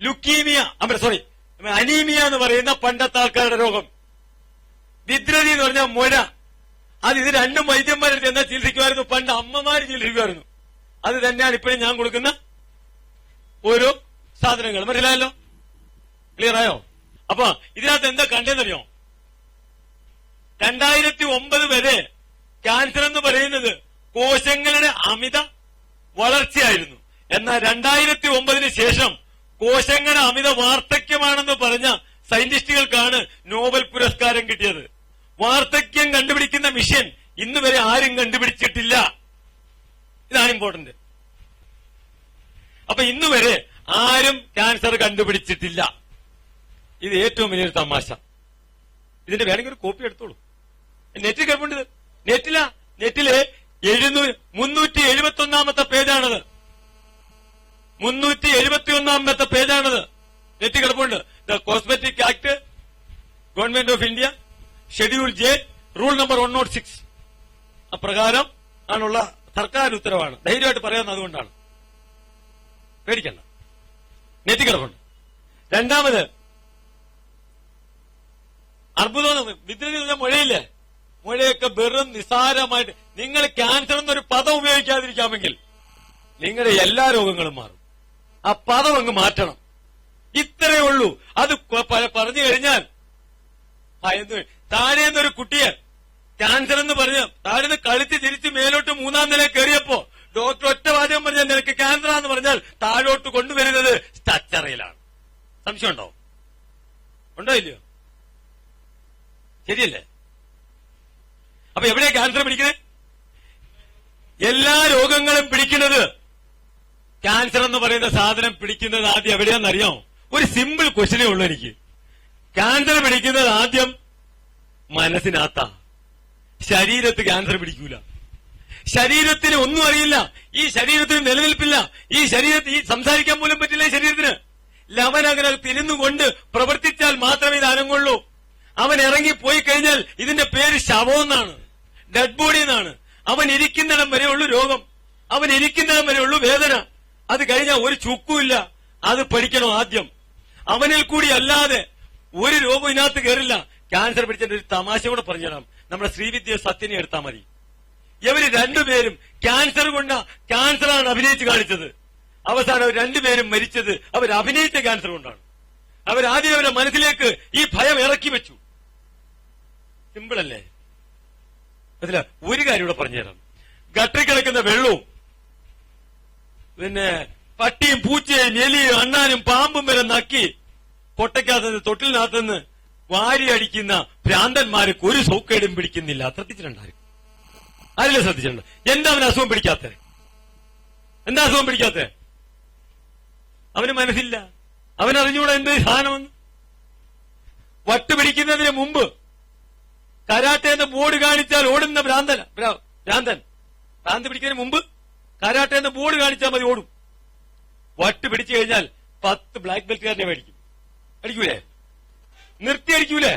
ലുക്കീമിയ, അനീമിയ എന്ന് പറയുന്ന പണ്ടത്തെ ആൾക്കാരുടെ രോഗം. വിദ്രതി എന്ന് പറഞ്ഞാൽ മുഴ. ഇത് രണ്ടും വൈദ്യന്മാരിൽ ചെന്നാൽ ചികിത്സിക്കുമായിരുന്നു, പണ്ട് അമ്മമാര് ചികിത്സിക്കുമായിരുന്നു. അത് തന്നെയാണ് ഇപ്പോഴും ഞാൻ കൊടുക്കുന്ന ഓരോ സാധനങ്ങൾ. മനസ്സിലായല്ലോ? ക്ലിയർ ആയോ? അപ്പൊ ഇതിനകത്ത് എന്താ കണ്ടെന്നറിയോ? 2009 വരെ ക്യാൻസർ എന്ന് പറയുന്നത് കോശങ്ങളുടെ അമിത വളർച്ചയായിരുന്നു. എന്നാൽ 2009 ശേഷം കോശങ്ങളുടെ അമിത വാർദ്ധക്യമാണെന്ന് പറഞ്ഞ സയന്റിസ്റ്റുകൾക്കാണ് നോബൽ പുരസ്കാരം കിട്ടിയത്. വാർദ്ധക്യം കണ്ടുപിടിക്കുന്ന മിഷൻ ഇന്ന് വരെ ആരും കണ്ടുപിടിച്ചിട്ടില്ല. ഇതാണ് ഇമ്പോർട്ടന്റ്. അപ്പൊ ഇന്ന് വരെ ആരും ക്യാൻസർ കണ്ടുപിടിച്ചിട്ടില്ല. ഇത് ഏറ്റവും വലിയൊരു തമാശ. ഇതിന്റെ വേണമെങ്കിൽ ഒരു കോപ്പി എടുത്തോളൂ. നെറ്റിൽ കേൾപ്പുണ്ട്. നെറ്റില് 371 പേജാണത്. 371 പേജാണത്. നെറ്റ് കിടപ്പുണ്ട്. The cosmetic act, government of India, schedule J, rule number 106 അപ്രകാരം ആണുള്ള സർക്കാർ ഉത്തരവാണ്. ധൈര്യമായിട്ട് പറയാവുന്ന അതുകൊണ്ടാണ്. പേടിക്കണ്ട, നെറ്റ് കിടപ്പുണ്ട്. രണ്ടാമത്, അർബുദം, വിദ്രതി മുഴയില്ലേ, മുഴയൊക്കെ വെറും നിസാരമായിട്ട്. നിങ്ങൾ ക്യാൻസർ എന്നൊരു പദം ഉപയോഗിക്കാതിരിക്കാമെങ്കിൽ നിങ്ങളുടെ എല്ലാ രോഗങ്ങളും മാറും. ആ പദം അങ്ങ് മാറ്റണം. ഇത്രയേ ഉള്ളൂ. അത് പറഞ്ഞു കഴിഞ്ഞാൽ താഴേന്നൊരു കുട്ടിയെ ക്യാൻസർ എന്ന് പറഞ്ഞ് താഴെ കഴുത്തി തിരിച്ച് മേലോട്ട് 3-ാം നില കയറിയപ്പോ ഡോക്ടർ ഒറ്റ വാചകം പറഞ്ഞാൽ നിനക്ക് ക്യാൻസറാന്ന് പറഞ്ഞാൽ താഴോട്ട് കൊണ്ടുവരുന്നത് സ്ട്രക്ചറിലാണ്. സംശയം ഉണ്ടോ? ഉണ്ടോ ഇല്ലയോ? ശരിയല്ലേ? അപ്പൊ എവിടെയാ ക്യാൻസർ പിടിക്കുന്നത്? എല്ലാ രോഗങ്ങളും പിടിക്കുന്നത്, ക്യാൻസർ എന്ന് പറയുന്ന സാധനം പിടിക്കുന്നത് ആദ്യം എവിടെയാണെന്നറിയാമോ? ഒരു സിമ്പിൾ ക്വസ്റ്റ്യനേ ഉള്ളൂ എനിക്ക്. ക്യാൻസർ പിടിക്കുന്നത് ആദ്യം മനസ്സിനകത്താ. ശരീരത്ത് ക്യാൻസർ പിടിക്കൂല. ശരീരത്തിന് ഒന്നും അറിയില്ല. ഈ ശരീരത്തിന് നിലനിൽപ്പില്ല. ഈ ശരീരത്തിൽ സംസാരിക്കാൻ പോലും പറ്റില്ല. ഈ ശരീരത്തിന് ലവനങ്ങനെ തിരിഞ്ഞുകൊണ്ട് പ്രവർത്തിച്ചാൽ മാത്രമേ ഇത് അനങ്ങുള്ളൂ. അവൻ ഇറങ്ങിപ്പോയി കഴിഞ്ഞാൽ ഇതിന്റെ പേര് ശവം എന്നാണ്, ഡെഡ് ബോഡി എന്നാണ്. അവൻ ഇരിക്കുന്നിടം വരെയുള്ളൂ രോഗം, അവൻ ഇരിക്കുന്നിടം വരെയുള്ളൂ വേദന. അത് കഴിഞ്ഞാൽ ഒരു ചുക്കുമില്ല. അത് പഠിക്കണം ആദ്യം. അവനിൽ കൂടി അല്ലാതെ ഒരു രോഗം ഇതിനകത്ത് കയറില്ല. ക്യാൻസർ പിടിച്ചതിന്റെ ഒരു തമാശ കൂടെ പറഞ്ഞുതരാം. നമ്മുടെ ശ്രീവിദ്യ സത്യനെ എടുത്താൽ മതി. ഇവര് രണ്ടുപേരും ക്യാൻസർ കൊണ്ട് ക്യാൻസറാണ് അഭിനയിച്ച് കാണിച്ചത്. അവസാനം അവർ രണ്ടുപേരും മരിച്ചത് അവർ അഭിനയിച്ച ക്യാൻസർ കൊണ്ടാണ്. അവരാദ്യം അവരുടെ മനസ്സിലേക്ക് ഈ ഭയം ഇറക്കി വെച്ചു. സിമ്പിൾ അല്ലേ? അതില ഒരു കാര്യം ഇവിടെ പറഞ്ഞുതരാം. ഗട്ടറിൽ കിടക്കുന്ന വെള്ളവും പിന്നെ പട്ടിയും പൂച്ചയും എലിയും അണ്ണാനും പാമ്പും വരെ നക്കി കൊട്ടയ്ക്കകത്തുനിന്ന് തൊട്ടിലിനകത്തുനിന്ന് വാരി അടിക്കുന്ന ഭ്രാന്തന്മാർക്ക് ഒരു സൗക്കേടും പിടിക്കുന്നില്ല. ശ്രദ്ധിച്ചിട്ടുണ്ടായിരുന്നു? ആരെങ്കിലും ശ്രദ്ധിച്ചിട്ടുണ്ട്? എന്താ അവന് അസുഖം പിടിക്കാത്ത? എന്താ അസുഖം പിടിക്കാത്ത? അവന് മനസ്സില്ല. അവനറിഞ്ഞൂടെ എന്ത് സാധനമെന്ന്. വട്ടുപിടിക്കുന്നതിന് മുമ്പ് കരാട്ടെ എന്ന ബോർഡ് കാണിച്ചാൽ ഓടുന്ന ഭ്രാന്തൻ. ഭ്രാന്ത് പിടിക്കുന്നതിന് മുമ്പ് കരാട്ടെ എന്ന ബോർഡ് കാണിച്ചാൽ മതി, ഓടും. വട്ട് പിടിച്ചു കഴിഞ്ഞാൽ 10 ബ്ലാക്ക് ബെൽറ്റുകാരനെ മേടിക്കും. അടിക്കൂലേ? നിർത്തി അടിക്കൂലേ?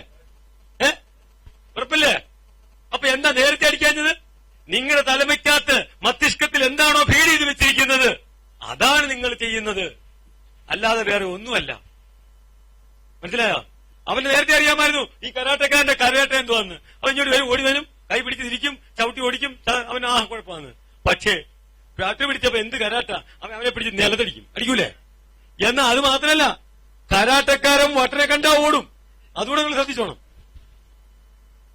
ഉറപ്പില്ലേ? അപ്പൊ എന്താ നേരത്തെ അടിക്കാഞ്ഞത്? നിങ്ങളുടെ തലമയ്ക്കകത്ത് മസ്തിഷ്കത്തിൽ എന്താണോ ഫീഡ് ചെയ്ത് വെച്ചിരിക്കുന്നത് അതാണ് നിങ്ങൾ ചെയ്യുന്നത്, അല്ലാതെ വേറെ ഒന്നുമല്ല. മനസ്സിലായോ? അവന് നേരത്തെ അറിയാമായിരുന്നു ഈ കരാട്ടക്കാരന്റെ കരാട്ട എന്തുവാന്ന്. അവൻ ഇങ്ങോട്ട് വരും, ഓടി വരും, കൈ പിടിച്ച് തിരിക്കും, ചവിട്ടി ഓടിക്കും. അവന് കുഴപ്പമാണ്. പക്ഷേ പാട്ട് പിടിച്ചപ്പോ എന്ത് കരാട്ട, അവനെ പിടിച്ച് നിലത്തടിക്കും. അടിക്കൂലേ? എന്നാ അത് മാത്രമല്ല, കരാട്ടക്കാരൻ വട്ടനെ കണ്ടാ ഓടും. അതുകൂടെ നിങ്ങൾ ശ്രദ്ധിച്ചോണം.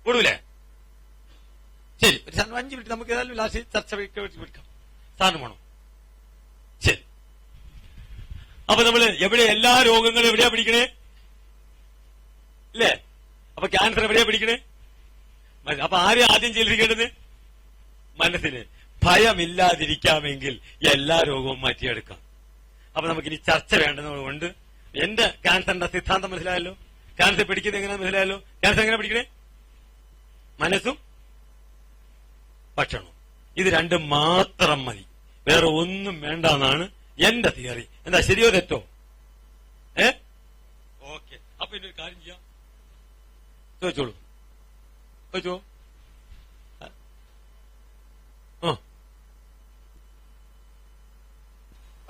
ഓടൂലേ? ശരി, ഒരു 5 മിനിറ്റ് നമുക്ക് ഏതായാലും ലാസ്റ്റ് ചർച്ച വിളിക്കാം. സ്ഥാനം വേണം. ശരി, അപ്പൊ നമ്മള് എവിടെ എല്ലാ രോഗങ്ങളും എവിടെയാ പിടിക്കണേ? ഇല്ലേ? അപ്പൊ ക്യാൻസർ എവിടെയാ പിടിക്കണേ? അപ്പൊ ആരെയും ആദ്യം ചികിത്സിക്കേണ്ടത്? മനസ്സിന് ഭയമില്ലാതിരിക്കാമെങ്കിൽ എല്ലാ രോഗവും മാറ്റിയെടുക്കാം. അപ്പൊ നമുക്കിനി ചർച്ച വേണ്ടതുകൊണ്ട് എന്റെ ക്യാൻസറിന്റെ സിദ്ധാന്തം മനസ്സിലായല്ലോ. ക്യാൻസർ പിടിക്കുന്നത് എങ്ങനെയാണെന്ന് മനസ്സിലായല്ലോ. ക്യാൻസർ എങ്ങനെ പിടിക്കണേ? മനസ്സും ഭക്ഷണവും. ഇത് രണ്ടും മാത്രം മതി, വേറെ ഒന്നും വേണ്ടെന്നാണ് എന്റെ തിയറി. എന്താ, ശരിയോ തെറ്റോ? ഓക്കെ. അപ്പൊ ഇനി ഒരു കാര്യം ചെയ്യാം. ചോദിച്ചോളൂ. ചോദിച്ചോ.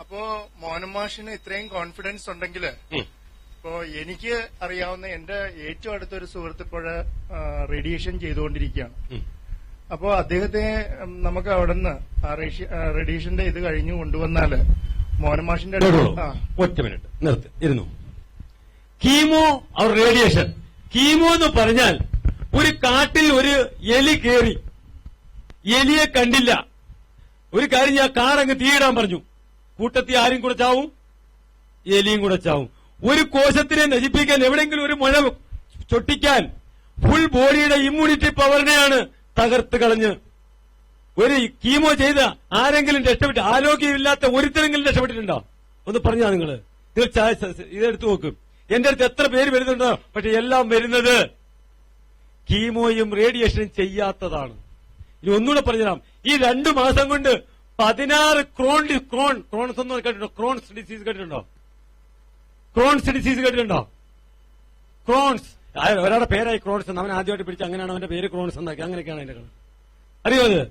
അപ്പോ മോഹനൻ മാഷിന് ഇത്രയും കോൺഫിഡൻസ് ഉണ്ടെങ്കിൽ, ഇപ്പോ എനിക്ക് അറിയാവുന്ന എന്റെ ഏറ്റവും അടുത്തൊരു സുഹൃത്ത് ഇപ്പോഴ് റേഡിയേഷൻ ചെയ്തുകൊണ്ടിരിക്കുകയാണ്. അപ്പോ അദ്ദേഹത്തെ നമുക്ക് അവിടെ നിന്ന് റേഡിയേഷന്റെ ഇത് കഴിഞ്ഞു കൊണ്ടുവന്നാല് മോഹനൻ മാഷിന്റെ ഒറ്റ മിനിറ്റ് നിർത്ത് ഇരുന്നു. Chemo or radiation. കീമോ എന്ന് പറഞ്ഞാൽ ഒരു കാട്ടിൽ ഒരു എലി കേറി, എലിയെ കണ്ടില്ല. ഒരു കാര്യം, ഞാൻ കാറങ്ങ് തീയിടാൻ പറഞ്ഞു. കൂട്ടത്തിൽ ആരും കൂടെ ചാവും, എലിയും കൂടെ ചാവും. ഒരു കോശത്തിനെ നശിപ്പിക്കാൻ, എവിടെയെങ്കിലും ഒരു മുഴ ചൊട്ടിക്കാൻ ഫുൾ ബോഡിയുടെ ഇമ്മ്യൂണിറ്റി പവറിനെയാണ് തകർത്ത് കളഞ്ഞ്. ഒരു കീമോ ചെയ്ത ആരെങ്കിലും രക്ഷപ്പെട്ട്, ആരോഗ്യമില്ലാത്ത ഒരുത്തരെങ്കിലും രക്ഷപ്പെട്ടിട്ടുണ്ടോ? ഒന്ന് പറഞ്ഞാ നിങ്ങൾ ഇതെടുത്ത് നോക്കും. എന്റെ അടുത്ത് എത്ര പേര് വരുന്നുണ്ടോ? പക്ഷെ എല്ലാം വരുന്നത് കീമോയും റേഡിയേഷനും ചെയ്യാത്തതാണ്. ഇനി ഒന്നുകൂടെ പറഞ്ഞുതരാം. ഈ 2 മാസം കൊണ്ട് 16 ക്രോൺസ് ഒന്നും കേട്ടിട്ടുണ്ടോ? ക്രോൺസ് ഡിസീസ് കേട്ടിട്ടുണ്ടോ? ക്രോൺസ് ഡിസീസ് കേട്ടിട്ടുണ്ടോ? ക്രോൺസ് ഒരാളുടെ പേരായി ക്രോൺസ് എന്ന്. അവൻ ആദ്യമായിട്ട് പിടിച്ച് അങ്ങനെയാണ് അവന്റെ പേര് ക്രോൺസ് എന്നാക്കി. അങ്ങനെയൊക്കെയാണ് അതിന്റെ കളി. അറിയോ? അത്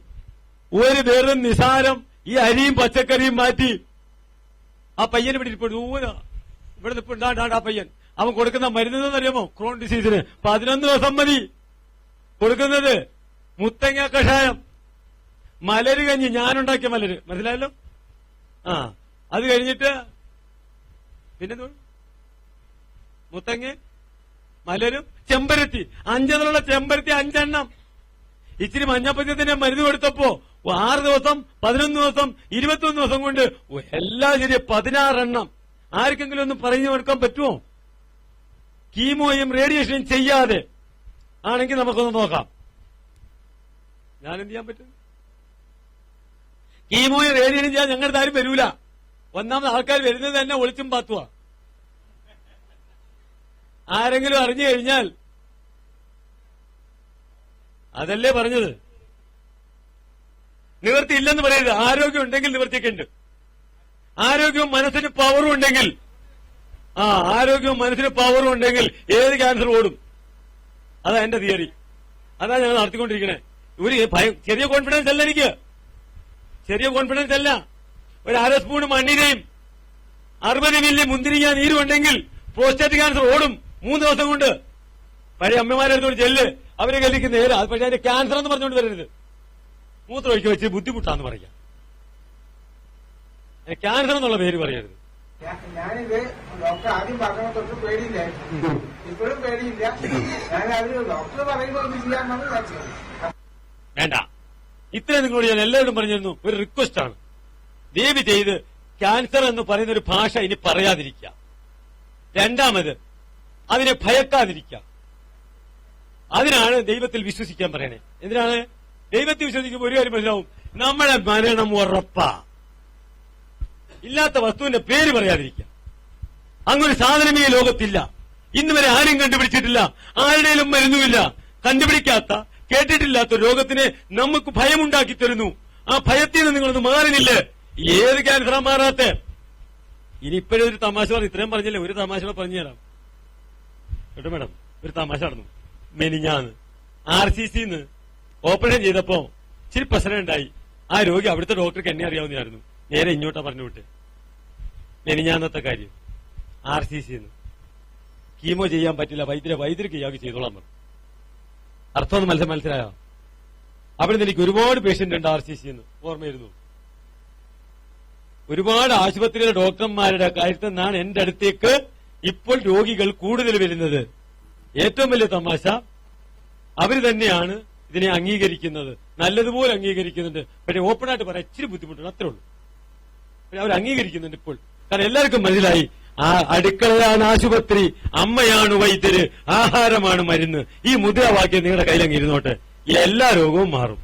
ഒരു വെറും നിസാരം ഈ അരിയും പച്ചക്കറിയും മാറ്റി ആ പയ്യനെ പിടിച്ചിട്ട് ഇവിടെ നിൽപ്പുണ്ടാണ്ട് ആ പയ്യൻ. അവൻ കൊടുക്കുന്ന മരുന്ന് അറിയാമോ? ക്രോൺ ഡിസീസിന് 11 ദിവസം മതി കൊടുക്കുന്നത്. മുത്തങ്ങ കഷായം, മലര് കഞ്ഞി, ഞാനുണ്ടാക്കിയ മലര്, മനസ്സിലായല്ലോ? അത് കഴിഞ്ഞിട്ട് പിന്നെ മുത്തങ്ങ, മലരും ചെമ്പരത്തി, 5 ചെമ്പരത്തി 5 എണ്ണം. ഇച്ചിരി മഞ്ഞപ്പത്യത്തിന് മരുന്ന് കൊടുത്തപ്പോ 6 ദിവസം, 11 ദിവസം, 21 ദിവസം കൊണ്ട് എല്ലാം ശരി 16 എണ്ണം. ആർക്കെങ്കിലും ഒന്ന് പറഞ്ഞു കൊടുക്കാൻ പറ്റുമോ? കീമോയും റേഡിയേഷനും ചെയ്യാതെ ആണെങ്കിൽ നമുക്കൊന്ന് നോക്കാം. ഞാനെന്ത് ചെയ്യാൻ പറ്റും? കീമോയും റേഡിയേഷനും ചെയ്യാൻ ഞങ്ങളുടെ ആരും വരൂല. ഒന്നാമത് ആൾക്കാർ വരുന്നത് തന്നെ ഒളിച്ചും പാത്തുവാ. ആരെങ്കിലും അറിഞ്ഞു കഴിഞ്ഞാൽ, അതല്ലേ പറഞ്ഞത്, നിവൃത്തിയില്ലെന്ന് പറയരുത്. ആരോഗ്യം ഉണ്ടെങ്കിൽ നിവൃത്തിയൊക്കെ ഉണ്ട്. ആരോഗ്യവും മനസ്സിന് പവറും ഉണ്ടെങ്കിൽ, ആരോഗ്യവും മനസ്സിന് പവറും ഉണ്ടെങ്കിൽ ഏത് ക്യാൻസർ ഓടും. അതാ എന്റെ തിയറി. അതാ ഞങ്ങൾ നടത്തിക്കൊണ്ടിരിക്കണേ. ഒരു ചെറിയ കോൺഫിഡൻസ് അല്ല എനിക്ക്, ചെറിയ കോൺഫിഡൻസ് അല്ല. ഒരു 1/2 സ്പൂൺ മണ്ണിനെയും 60 മില്ലി മുന്തിരിങ്ങ നീരും ഉണ്ടെങ്കിൽ പ്രോസ്റ്റേറ്റ് ക്യാൻസർ ഓടും 3 ദിവസം കൊണ്ട്. പഴയ അമ്മമാരെടുത്തോട് ചെല്ല്, അവരെ കല്ലിക്ക് നേരെ. പക്ഷെ അതിന്റെ ക്യാൻസർ എന്ന് പറഞ്ഞുകൊണ്ട് വരരുത്. മൂത്രം ഒഴിക്കുക വെച്ച് ബുദ്ധിമുട്ടാന്ന് പറയാം. ക്യാൻസർ എന്നുള്ള പേര് പറയരുത്. ഞാനിത് ഡോക്ടർ ആദ്യം പറഞ്ഞ തൊട്ട് പേടിയില്ലായിരുന്നു, ഇപ്പോഴും പേടിയില്ല. ഞാൻ അവര് ഡോക്ടർ പറയുന്നത് ചെയ്യാമെന്നാണ് വിചാരിച്ചത്. വേണ്ട, ഇത്രയും നിങ്ങളോട് ഞാൻ എല്ലാവരും പറഞ്ഞിരുന്നു. ഒരു റിക്വസ്റ്റ് ആണ്, ദയവ് ചെയ്ത് ക്യാൻസർ എന്ന് പറയുന്ന ഒരു ഭാഷ ഇനി പറയാതിരിക്കുക. രണ്ടാമത്, അതിനെ ഭയക്കാതിരിക്കുക. അതിനാണ് ദൈവത്തിൽ വിശ്വസിക്കാൻ പറയണേ. എന്തിനാണ്? ദൈവത്തിൽ വിശ്വസിക്കുമ്പോൾ ഒരു കാര്യം മനസ്സിലാവും, നമ്മളെ മരണം ഉറപ്പാ. ഇല്ലാത്ത വസ്തുവിന്റെ പേര് പറയാതിരിക്കുക. അങ്ങൊരു സാധനമേ ലോകത്തില്ല. ഇന്ന് വരെ ആരും കണ്ടുപിടിച്ചിട്ടില്ല, ആരുടെയും മരുന്നുമില്ല. കണ്ടുപിടിക്കാത്ത, കേട്ടിട്ടില്ലാത്ത രോഗത്തിനെ നമുക്ക് ഭയമുണ്ടാക്കി തരുന്നു. ആ ഭയത്തിൽ നിന്ന് നിങ്ങളൊന്ന് മാറുന്നില്ലേ? ഏത് ക്യാൻസറാ മാറാത്ത? ഇനി ഇപ്പോഴും ഒരു തമാശ പറഞ്ഞു, ഇത്രയും പറഞ്ഞില്ലേ, ഒരു തമാശ പറഞ്ഞുതരാം കേട്ടോ മേഡം. ഒരു തമാശ നടന്നു മെനിഞ്ഞാന്ന്. RCCന്ന് ഓപ്പറേഷൻ ചെയ്തപ്പോ ഇച്ചിരി പ്രശ്നം ഉണ്ടായി. ആ രോഗി അവിടുത്തെ ഡോക്ടർക്ക് എന്നെ അറിയാവുന്നതായിരുന്നു. നേരെ ഇങ്ങോട്ടാ പറഞ്ഞു വിട്ട്. മെനിഞ്ഞാന്നത്തെ കാര്യം RCCന്ന് കീമോ ചെയ്യാൻ പറ്റില്ല, വൈദ്യർക്ക് ഇയാൾക്ക് ചെയ്തോളാൻ പറഞ്ഞു. അർത്ഥമൊന്നും മനസ്സിലായോ? അവിടെ നിന്ന് എനിക്ക് ഒരുപാട് പേഷ്യന്റ് ഉണ്ട് RCCന്ന്, ഓർമ്മയിരുന്നു. ഒരുപാട് ആശുപത്രിയിലെ ഡോക്ടർമാരുടെ കാര്യത്തിൽ നിന്നാണ് എന്റെ അടുത്തേക്ക് ഇപ്പോൾ രോഗികൾ കൂടുതൽ വരുന്നത്. ഏറ്റവും വലിയ തമാശ, അവര് തന്നെയാണ് ഇതിനെ അംഗീകരിക്കുന്നത്, നല്ലതുപോലെ അംഗീകരിക്കുന്നുണ്ട്. പക്ഷേ ഓപ്പണായിട്ട് പറയാൻ ഇച്ചിരി ബുദ്ധിമുട്ടുണ്ട്, അത്രേ ഉള്ളൂ. പക്ഷെ അവർ അംഗീകരിക്കുന്നുണ്ട് ഇപ്പോൾ. കാരണം എല്ലാവർക്കും മനസ്സിലായി, ആ അടുക്കളയാണ് ആശുപത്രി, അമ്മയാണ് വൈദ്യര്, ആഹാരമാണ് മരുന്ന്. ഈ മുദ്രാവാക്യം നിങ്ങളുടെ കയ്യിലങ്ങ് ഇരുന്നോട്ടെ, എല്ലാ രോഗവും മാറും.